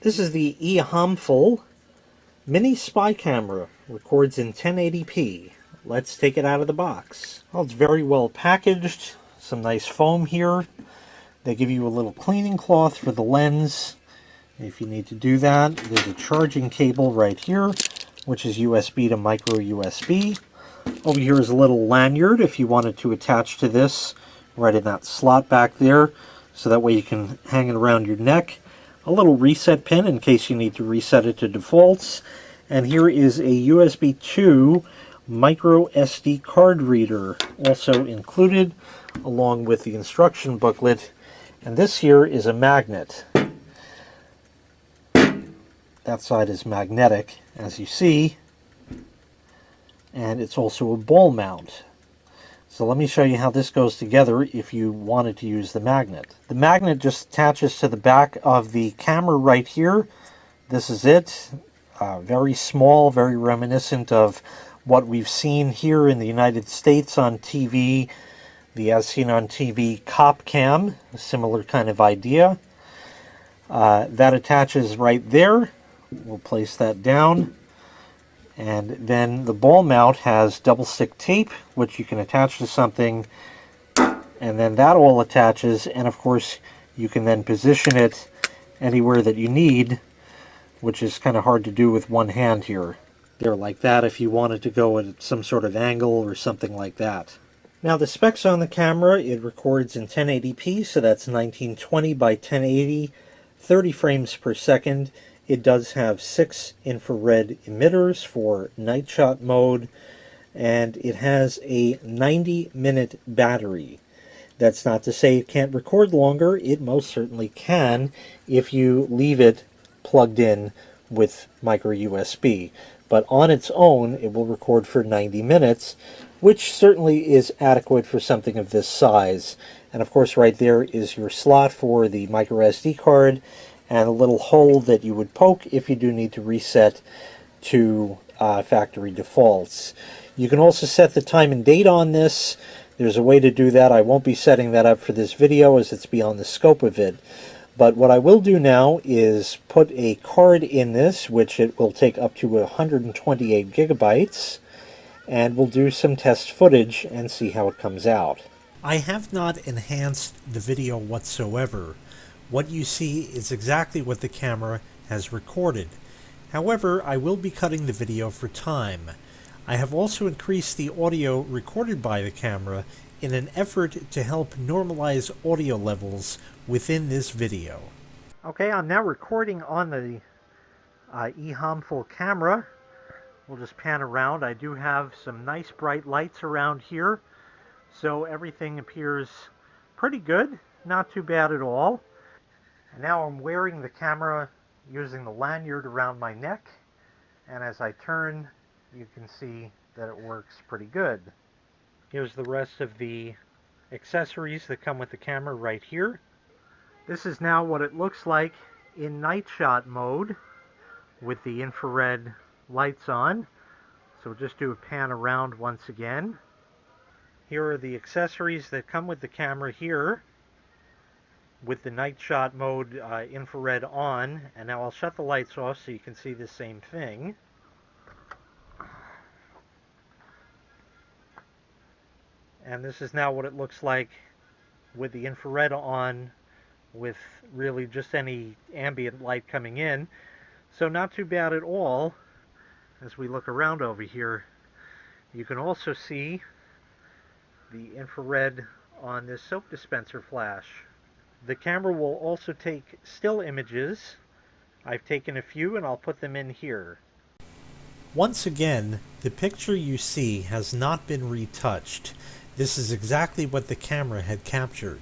This is the Ehomful mini spy camera. Records in 1080p. Let's take it out of the box. Well, it's very well packaged. Some nice foam here. They give you a little cleaning cloth for the lens if you need to do that. There's a charging cable right here, which is USB to micro USB. Over here is a little lanyard if you wanted to attach to this right in that slot back there, so that way you can hang it around your neck. A little reset pin in case you need to reset it to defaults. And here is a USB 2 micro SD card reader also included, along with the instruction booklet. And this here is a magnet. That side is magnetic, as you see. And it's also a ball mount. So let me show you how this goes together if you wanted to use the magnet. The magnet just attaches to the back of the camera right here. This is it. Very small, very reminiscent of what we've seen here in the United States on TV, the As Seen on TV cop cam, a similar kind of idea. That attaches right there. We'll place that down. And then the ball mount has double stick tape, which you can attach to something, and then that all attaches, and of course you can then position it anywhere that you need, which is kind of hard to do with one hand here. There, like that, if you wanted to go at some sort of angle or something like that. Now the specs on the camera: it records in 1080p, so that's 1920 by 1080, 30 frames per second. It does have 6 infrared emitters for night shot mode, and it has a 90-minute battery. That's not to say it can't record longer. It most certainly can if you leave it plugged in with micro USB. But on its own, it will record for 90 minutes, which certainly is adequate for something of this size. And of course, right there is your slot for the micro SD card, and a little hole that you would poke if you do need to reset to factory defaults. You can also set the time and date on this. There's a way to do that. I won't be setting that up for this video as it's beyond the scope of it. But what I will do now is put a card in this, which it will take up to 128 gigabytes, and we'll do some test footage and see how it comes out. I have not enhanced the video whatsoever. What you see is exactly what the camera has recorded. However, I will be cutting the video for time. I have also increased the audio recorded by the camera in an effort to help normalize audio levels within this video. Okay, I'm now recording on the Ehomful camera. We'll just pan around. I do have some nice bright lights around here, so everything appears pretty good, not too bad at all. And now I'm wearing the camera using the lanyard around my neck, and as I turn, you can see that it works pretty good. Here's the rest of the accessories that come with the camera right here. This is now what it looks like in night shot mode with the infrared lights on. So we'll just do a pan around once again. Here are the accessories that come with the camera here, with the night shot mode infrared on. And now I'll shut the lights off so you can see the same thing. And this is now what it looks like with the infrared on, with really just any ambient light coming in. So not too bad at all. As we look around over here, you can also see the infrared on this soap dispenser flash. The camera will also take still images. I've taken a few and I'll put them in here. Once again, the picture you see has not been retouched. This is exactly what the camera had captured.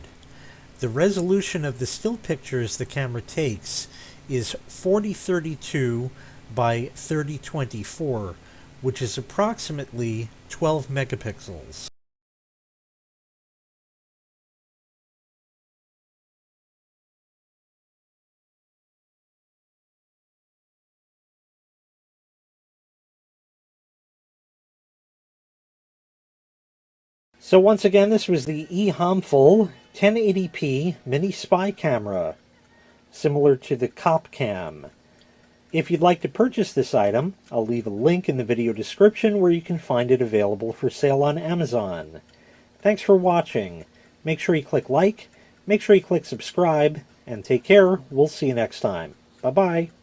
The resolution of the still pictures the camera takes is 4032 by 3024, which is approximately 12 megapixels. So once again, this was the Ehomful 1080p mini spy camera. similar to the Cop Cam. If you'd like to purchase this item, I'll leave a link in the video description where you can find it available for sale on Amazon. Thanks for watching. Make sure you click like, make sure you click subscribe, and take care. We'll see you next time. Bye-bye.